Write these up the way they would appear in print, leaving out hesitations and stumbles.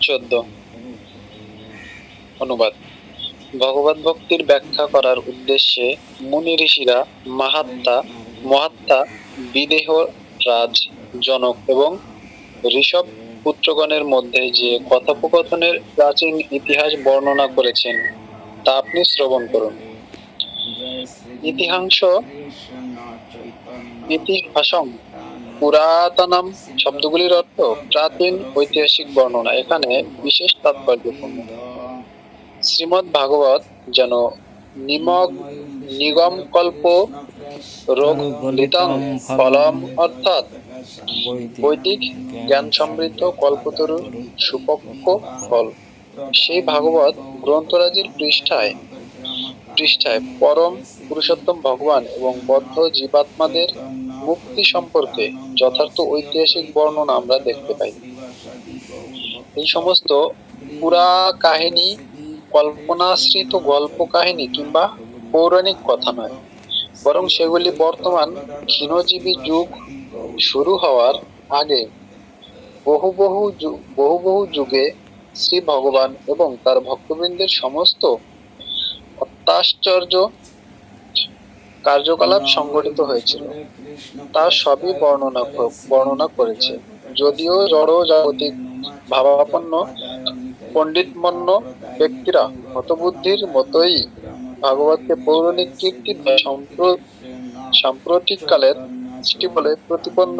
14 অনুবাদ। ভগবত ভক্তির ব্যাখ্যা করার উদ্দেশ্যে মুনি ঋষিরা মহাত্মা বিদেহ রাজ জনক এবং ঋষভ পুত্রগণের মধ্যে যে কথোপকথনের প্রাচীন ইতিহাস বর্ণনা করেছেন তা আপনি শ্রবণ করুন। ইতিহাসং পুরাতনম শব্দগুলির অর্থ প্রাচীন ঐতিহাসিক বর্ণনা, এখানে বিশেষ তাৎপর্যপূর্ণ। শ্রীমদ্ ভাগবত যেন নিগম কল্প রোগলিতং ফলম, অর্থাৎ বৈদিক জ্ঞান সমৃদ্ধ কল্পতরুর সুপক্ষ ফল। সেই ভাগবত গ্রন্থরাজির পৃষ্ঠায় পৃষ্ঠায় পরম পুরুষোত্তম ভগবান এবং বদ্ধ জীবাত্মাদের মুক্তি সম্পর্কে যথার্থ ঐতিহাসিক বর্ণনা আমরা দেখতে পাই। এই সমস্ত পুরা কাহিনী কল্পনাশ্রিত গল্প কাহিনী কিংবা পৌরাণিক কথা নয়, বরং সেগুলি বর্তমান ক্ষীণজীবী যুগ শুরু হওয়ার আগে বহু বহু যুগে শ্রী ভগবান এবং তার ভক্তবৃন্দের সমস্ত অত্যাশ্চর্য কার্যকলাপ সংঘটিত হয়েছিল তা সবই বর্ণনা করেছে। যদিও জড় জাগতিক ভাবাপন্ন পণ্ডিতমন্য ব্যক্তিরা হতবুদ্ধির মতোই ভাগবতকে পৌরাণিক কীর্তি বা সাম্প্রতিক কালের সৃষ্টি বলে প্রতিপন্ন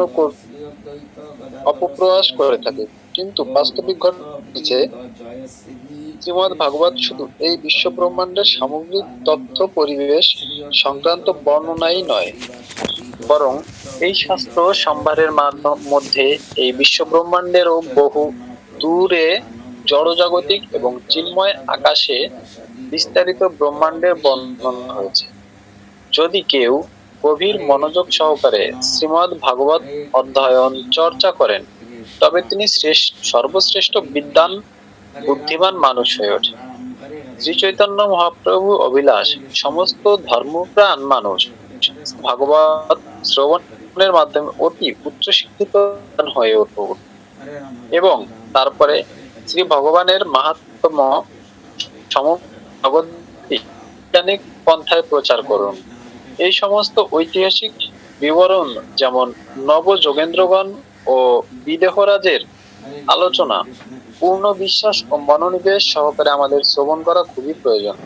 অপপ্রয়াস করে থাকে, কিন্তু বাস্তবিক ঘটছে শ্রীমদ্ ভাগবত শুধু এই বিশ্ব ব্রহ্মাণ্ডের সামগ্রিক তথ্য পরিবেশ সংক্রান্ত বর্ণনাই নয়, বরং এই শাস্ত্র সম্ভারের মধ্যে এই বিশ্ব ব্রহ্মাণ্ডেরও বহু দূরে জড়জাগতিক এবং চিন্ময় আকাশে বিস্তারিত ব্রহ্মাণ্ডের বর্ণনা হয়েছে। যদি কেউ গভীর মনোযোগ সহকারে শ্রীমদ্ ভাগবত অধ্যয়ন চর্চা করেন, তবে তিনি সর্বশ্রেষ্ঠ বিদ্বান বুদ্ধিমান মানুষ হয়ে ওঠে। শ্রী চৈতন্য মহাপ্রভু অভিলাষ সমস্ত ধর্মপ্রাণ মানুষ ভাগবত শ্রবণের মাধ্যমে অতি উচ্চশিক্ষিত হয়ে উঠুন এবং তারপরে শ্রী ভগবানের মাহাত্ম্য সমবৈজ্ঞানিক পন্থায় প্রচার করুন। এই সমস্ত ঐতিহাসিক বিবরণ যেমন নব যোগেন্দ্রগণ ও বিদেহরাজের আলোচনা পূর্ণ বিশ্বাস ও মনোনিবেশ সহকারে আমাদের শ্রবণ করা খুবই প্রয়োজন।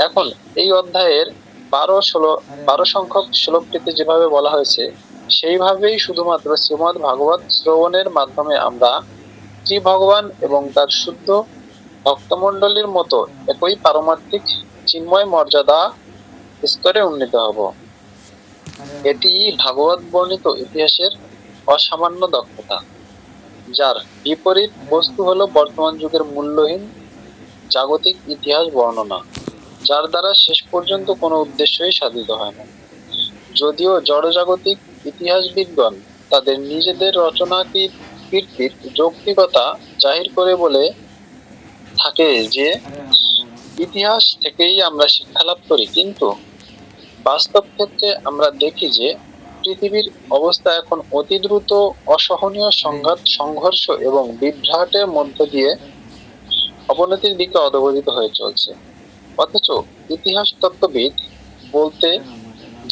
এখন এই অধ্যায়ের 12 সংখ্যক শ্লোকটিতে যেভাবে বলা হয়েছে সেইভাবেই শুধুমাত্র শ্রীমদ্ ভাগবত শ্রবণের মাধ্যমে আমরা শ্রী ভগবান এবং তার শুদ্ধ ভক্তমণ্ডলীর মতো একই পারমার্থিক চিন্ময় মর্যাদা স্তরে উন্নীত হব। এটি ভাগবত বর্ণিত ইতিহাসের অসামান্য দক্ষতা, যার বিপরীত বস্তু হলো বর্তমান যুগের মূল্যহীন জাগতিক ইতিহাস বর্ণনা, যার দ্বারা শেষ পর্যন্ত কোনো উদ্দেশ্যই সাধিত হয় না। যদিও জড়জাগতিক ইতিহাসবিদগণ তাদের নিজেদের রচনা কীর্তির যৌক্তিকতা জাহির করে বলে থাকে যে ইতিহাস থেকেই আমরা শিক্ষা লাভ করি, কিন্তু বাস্তব ক্ষেত্রে আমরা দেখি যে পৃথিবীর অবস্থা এখন অতি দ্রুত অসহনীয় সংঘাত, সংঘর্ষ এবং বিভ্রাটের মধ্য দিয়ে অবনতির দিকে অধঃপতিত হয়ে চলছে। অথচ ইতিহাস তত্ত্ববিদ বলতে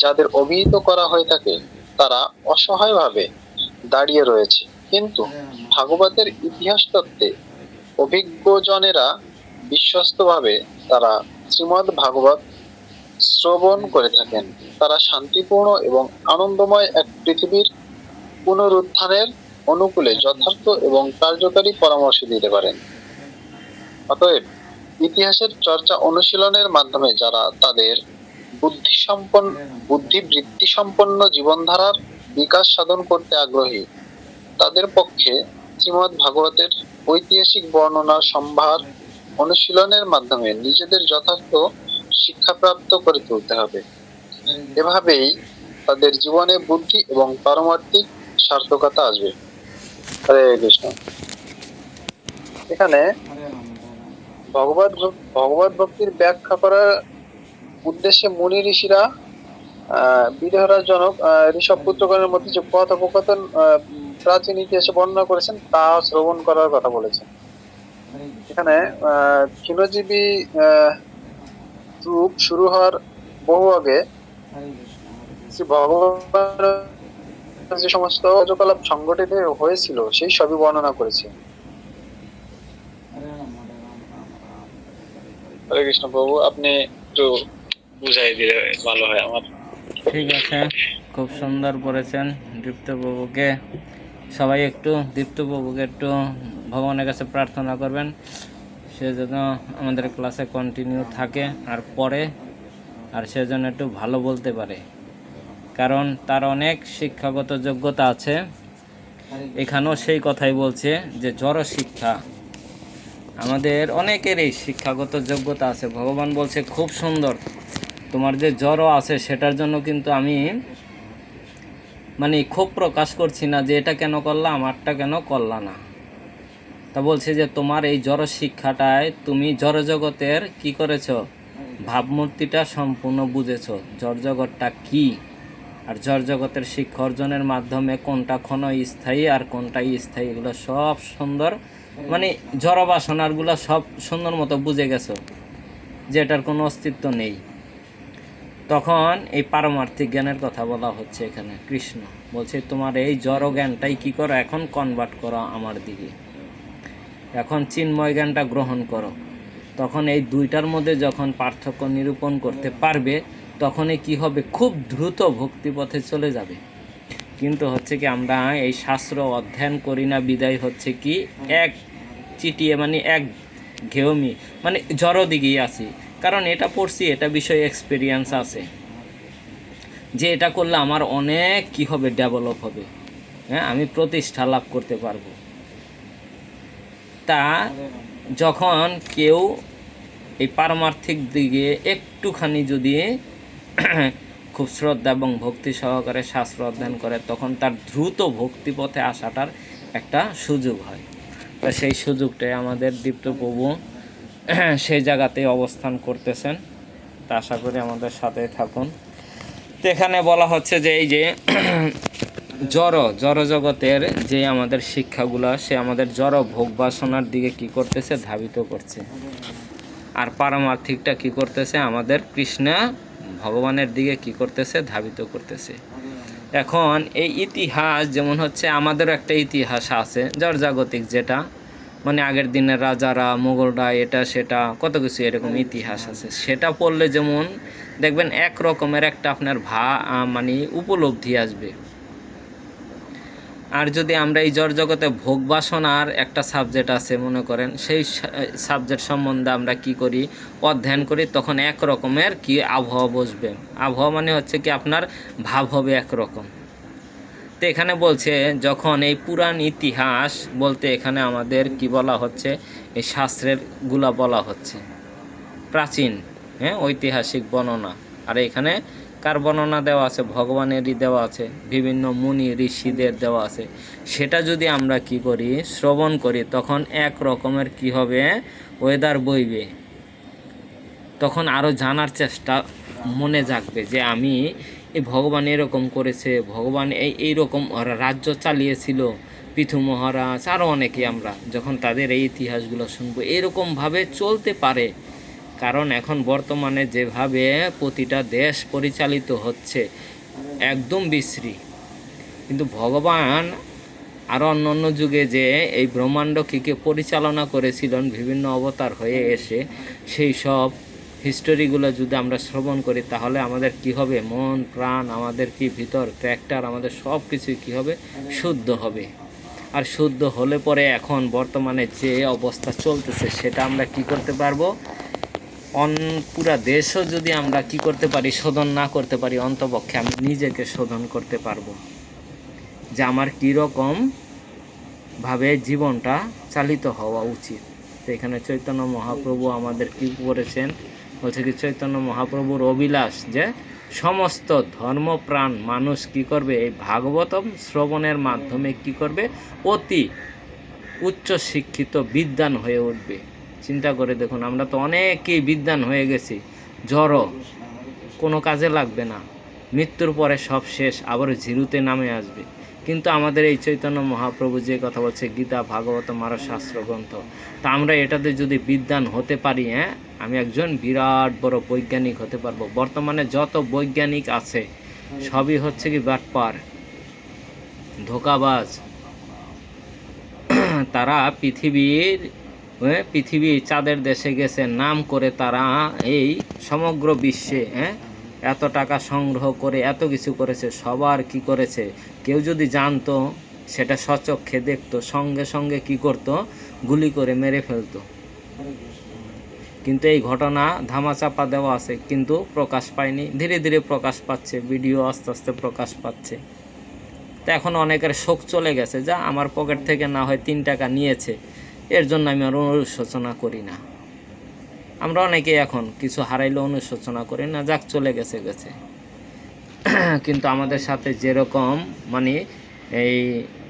যাদের অভিহিত করা হয়ে থাকে তারা অসহায়ভাবে দাঁড়িয়ে রয়েছে, কিন্তু ভাগবতের ইতিহাস তত্ত্বে অভিজ্ঞজনেরা বিশ্বস্তভাবে তারা শ্রীমদ্ ভাগবত শ্রবণ করে থাকেন। তারা শান্তিপূর্ণ এবং আনন্দময় এক পৃথিবীর পুনরুত্থানের অনুকূলে যথার্থ এবং কার্যকারী পরামর্শ দিতে পারেন। অতএব ইতিহাসের চর্চা অনুশীলনের মাধ্যমে যারা তাদের বুদ্ধিবৃত্তি সম্পন্ন জীবনধারার বিকাশ সাধন করতে আগ্রহী, তাদের পক্ষে শ্রীমদ্ ভাগবতের ঐতিহাসিক বর্ণনা সম্ভার অনুশীলনের মাধ্যমে নিজেদের যথার্থ শিক্ষাপ্রাপ্ত করে তুলতে হবে। এভাবেই তাদের জীবনে বুদ্ধি এবং পারমার্থিক সার্থকতা আসবে। হরে কৃষ্ণ। এখানে ভগবত ভক্তির ব্যাখ্যা করার উদ্দেশ্যে মুনি ঋষিরা বিদেহরাজ জনক ঋষভ পুত্রগণের মধ্যে যে কথোপকথন প্রাচীন ইতিহাসে বর্ণনা করেছেন তা শ্রবণ করার কথা বলেছেন। এখানে ক্ষীণজীবী যুগ শুরু হওয়ার বহু আগে শ্রী ভগবান যে সমস্ত কার্যকলাপ সংগঠিত হয়েছিল সেই সবই বর্ণনা করেছে। হরে কৃষ্ণ প্রভু, আপনি একটু বুঝাই দিলে ভালো হয় আমার। ঠিক আছে, খুব সুন্দর পড়েছেন দীপ্তবাবুকে। সবাই একটু দীপ্তবাবুকে একটু ভগবানের কাছে প্রার্থনা করবেন, সে যেন আমাদের ক্লাসে কন্টিনিউ থাকে আর পড়ে, আর সে যেন একটু ভালো বলতে পারে, কারণ তার অনেক শিক্ষাগত যোগ্যতা আছে। এখানেও সেই কথাই বলছে যে জড় শিক্ষা, আমাদের অনেকেরই শিক্ষাগত যোগ্যতা আছে। ভগবান বলছে খুব সুন্দর, তোমার যে জড় আছে সেটার জন্য কিন্তু আমি ক্ষোভ প্রকাশ করছি না যে এটা কেন করলা, আমারটা কেন করলা না। তা বলছে যে তোমার এই জড় শিক্ষাটায় তুমি জড় জগতের কি করেছো, ভাবমূর্তিটা সম্পূর্ণ বুঝেছো, জড় জগৎটা কি, আর জড় জগতের শিক্ষা অর্জনের মাধ্যমে কোনটা ক্ষণস্থায়ী আর কোনটা স্থায়ী, এগুলো সব সুন্দর জড় বাসনারগুলো সব সুন্দর মতো বুঝে গেছো যে এটার কোনো অস্তিত্ব নেই। তখন এই পারমার্থিক জ্ঞানের কথা বলা হচ্ছে এখানে। কৃষ্ণ বলছে তোমার এই জড় জ্ঞানটাই কী করো, এখন কনভার্ট করো আমার দিকে, এখন চিন্ময় জ্ঞানটা গ্রহণ করো। তখন এই দুইটার মধ্যে যখন পার্থক্য নিরূপণ করতে পারবে, তখনই কি হবে, খুব দ্রুত ভক্তিপথে চলে যাবে। কিন্তু হচ্ছে কি আমরা এই শাস্ত্র অধ্যয়ন করি না বিদায় হচ্ছে কি এক চিটিয়ে এক ঘেউমি জড় দিকেই আছি, কারণ এটা পড়ছি, এটা বিষয়ে এক্সপিরিয়েন্স আছে যে এটা করলে আমার অনেক কি হবে, ডেভেলপ হবে, হ্যাঁ আমি প্রতিষ্ঠা লাভ করতে পারবো। তা যখন কেউ এই পারমার্থিক দিকে একটুখানি যদি খুব শ্রদ্ধা এবং ভক্তি সহকারে শাস্ত্র অধ্যয়ন করে, তখন তার দ্রুত ভক্তিপথে আসাটার একটা সুযোগ হয়। তা সেই সুযোগটাই আমাদের দীপ্তপ্রভু সেই জায়গাতেই অবস্থান করতেছেন। তা আশা করি আমাদের সাথে থাকুন। তো এখানে বলা হচ্ছে যে এই যে জড় জগতের যে আমাদের শিক্ষাগুলো, সে আমাদের জড় ভোগ বাসনার দিকে কি করতেছে, ধাবিত করছে। আর পারমার্থিকটা কি করতেছে, আমাদের কৃষ্ণ ভগবানের দিকে কি করতেছে, ধাবিত করতেছে। এখন এই ইতিহাস যেমন হচ্ছে আমাদেরও একটা ইতিহাস আছে জড়জাগতিক, যেটা আগের দিনের রাজারা, মোগলরা, এটা সেটা কত কিছু এরকম ইতিহাস আছে। সেটা পড়লে যেমন দেখবেন এক রকমের একটা আপনার উপলব্ধি আসবে। আর যদি আমরা এই জড় জগতে ভোগ বাসনার একটা সাবজেক্ট আছে মনে করেন, সেই সাবজেক্ট সম্বন্ধে আমরা কি করি, অধ্যয়ন করি, তখন এক রকমের কি আবহাওয়া বসবে। আবহাওয়া হচ্ছে কি আপনার ভাব হবে একরকম। তো এখানে বলছে যখন এই পুরাণ ইতিহাস বলতে এখানে আমাদের কি বলা হচ্ছে, এই শাস্ত্রের গুলা বলা হচ্ছে প্রাচীন, হ্যাঁ ঐতিহাসিক বর্ণনা। আর এখানে কার বর্ণনা দেওয়া আছে, ভগবানেরই দেওয়া আছে, বিভিন্ন মুনি ঋষিদের দেওয়া আছে। সেটা যদি আমরা কি করি, শ্রবণ করি, তখন এক রকমের কি হবে, ওয়েদার বইবে। তখন আরও জানার চেষ্টা মনে জাগবে যে আমি এই ভগবান এরকম করেছে, ভগবান এইরকম রাজ্য চালিয়েছিল, পৃথু মহারাজ, আরও অনেকে আমরা যখন তাদের এই ইতিহাসগুলো শুনবো, এরকমভাবে চলতে পারে। কারণ এখন বর্তমানে যেভাবে প্রতিটা দেশ পরিচালিত হচ্ছে একদম বিশ্রী। কিন্তু ভগবান আরও অন্য যুগে যে এই ব্রহ্মাণ্ডকে পরিচালনা করেছিলেন বিভিন্ন অবতার হয়ে এসে, সেই সব হিস্টোরিগুলো যদি আমরা শ্রবণ করি, তাহলে আমাদের কি হবে, মন প্রাণ, আমাদের কি ভিতর ক্যারেক্টার, আমাদের সব কিছুই কী হবে, শুদ্ধ হবে। আর শুদ্ধ হলে পরে এখন বর্তমানে যে অবস্থা চলতেছে সেটা আমরা কি করতে পারবো, পুরা দেশও যদি আমরা কি করতে পারি, শোধন না করতে পারি, অন্তপক্ষে আমি নিজেকে শোধন করতে পারবো যে আমার কীরকমভাবে জীবনটা চালিত হওয়া উচিত। তো এখানে চৈতন্য মহাপ্রভু আমাদের কি করেছেন, বলছে কি চৈতন্য মহাপ্রভুর অভিলাষ যে সমস্ত ধর্মপ্রাণ মানুষ কি করবে, এই ভাগবতম শ্রবণের মাধ্যমে কি করবে, অতি উচ্চ শিক্ষিত বিদ্বান হয়ে উঠবে। চিন্তা করে দেখুন, আমরা তো অনেকেই বিদ্বান হয়ে গেছি, জড় কোনো কাজে লাগবে না, মৃত্যুর পরে সব শেষ, আবার জিরোতে নামে আসবে। কিন্তু আমাদের এই চৈতন্য মহাপ্রভু যে কথা বলছে গীতা ভাগবতম আরও শাস্ত্রগ্রন্থ, তা আমরা এটাতে যদি বিদ্বান হতে পারি, হ্যাঁ, আমি একজন বিরাট বড় বৈজ্ঞানিক হতে পারবো। বর্তমানে যত বৈজ্ঞানিক আছে সবই হচ্ছে কি বাটপার, ধোঁকাবাজ। তারা পৃথিবী চাঁদের দেশে গেছে নাম করে, তারা এই সমগ্র বিশ্বে, হ্যাঁ, এত টাকা সংগ্রহ করে এত কিছু করেছে। সবার কি করেছে, কেউ যদি জানতো, সেটা স্বচক্ষে দেখতো, সঙ্গে সঙ্গে কি করতো, গুলি করে মেরে ফেলতো। কিন্তু এই ঘটনা ধামাচাপা দেওয়া আছে, কিন্তু প্রকাশ পায়নি। ধীরে ধীরে প্রকাশ পাচ্ছে, ভিডিও আস্তে আস্তে প্রকাশ পাচ্ছে। তো এখন অনেকের শোক চলে গেছে, যা আমার পকেট থেকে না হয় 3 টাকা নিয়েছে, এর জন্য আমি আর অনুশোচনা করি না। আমরা অনেকেই এখন কিছু হারাইলে অনুশোচনা করি না, যাক চলে গেছে গেছে। কিন্তু আমাদের সাথে যেরকম মানে এই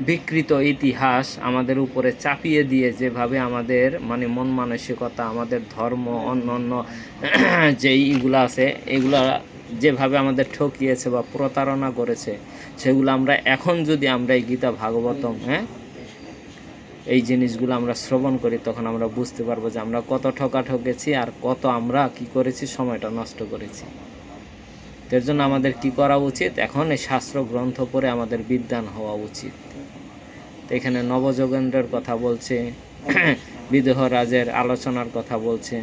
বিকৃত ইতিহাস আমাদের উপরে চাপিয়ে দিয়ে, যেভাবে আমাদের মানে মন মানসিকতা, আমাদের ধর্ম, অন্য অন্য যেইগুলো আছে, এগুলা যেভাবে আমাদের ঠকিয়েছে বা প্রতারণা করেছে, সেগুলো আমরা এখন যদি আমরা এই গীতা ভাগবতম, হ্যাঁ, এই জিনিসগুলো আমরা শ্রবণ করি, তখন আমরা বুঝতে পারবো যে আমরা কত ঠকেছি আর কত আমরা কি করেছি, সময়টা নষ্ট করেছি। এর জন্য আমাদের কি করা উচিত, এখন এই শাস্ত্র গ্রন্থ পড়ে আমাদের বিদ্বান হওয়া উচিত। তো এখানে নবযোগেন্দ্রের কথা বলছে, বিদেহ রাজের আলোচনার কথা বলছে।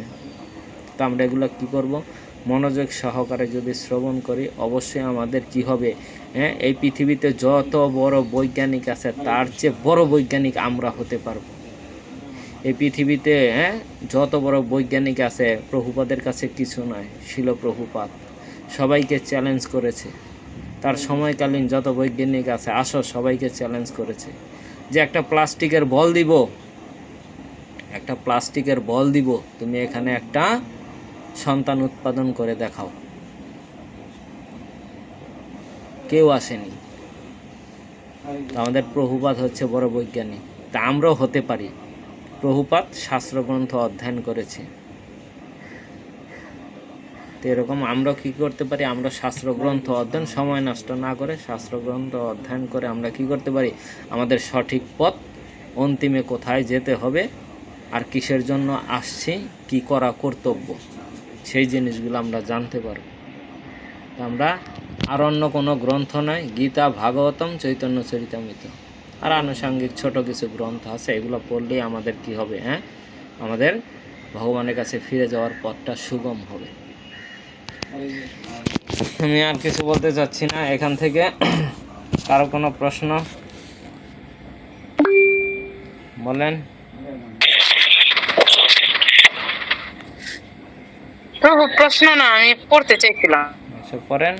তো আমরা এগুলো কি করব, মনোযোগ সহকারে যদি শ্রবণ করি, অবশ্যই আমাদের কি হবে, হ্যাঁ, এই পৃথিবীতে যত বড় বৈজ্ঞানিক আছে তার চেয়ে বড় বৈজ্ঞানিক আমরা হতে পারবো। এই পৃথিবীতে, হ্যাঁ, যত বড় বৈজ্ঞানিক আছে, প্রভুপাদের কাছে কিছু নয়। শিল প্রভুপাদ সবাইকে চ্যালেঞ্জ করেছে। তার সময়কালীন যত বৈজ্ঞানিক আছে, আসো, সবাইকে চ্যালেঞ্জ করেছে যে একটা প্লাস্টিকের বল দিব, তুমি এখানে একটা সন্তান উৎপাদন করে দেখাও। কেউ আসেনি। আমাদের প্রভুপাদ হচ্ছে বড় বৈজ্ঞানিক, তা আমরাও হতে পারি। প্রভুপাদ শাস্ত্রগ্রন্থ অধ্যয়ন করেছে, তো এরকম আমরা কি করতে পারি, আমরা শাস্ত্রগ্রন্থ অধ্যয়ন, সময় নষ্ট না করে শাস্ত্রগ্রন্থ অধ্যয়ন করে আমরা কি করতে পারি, আমাদের সঠিক পথ, অন্তিমে কোথায় যেতে হবে আর কিসের জন্য আসছি, কি করা কর্তব্য, সেই জিনিসগুলো আমরা জানতে পারব। আমরা আর অন্য কোনো গ্রন্থ নয়, গীতা ভাগবতম চৈতন্য চরিতামৃত আর আনুষঙ্গিক ছোট কিছু গ্রন্থ আছে, এগুলো পড়লেই আমাদের কি হবে, হ্যাঁ, আমাদের ভগবানের কাছে ফিরে যাওয়ার পথটা সুগম হবে। আমি আর কিছু বলতে চাচ্ছি না এখান থেকে। কারো কোনো প্রশ্ন বলেন। প্রভু, প্রশ্ন না, আমি পড়তে চাইছিলাম। এসব পড়েন।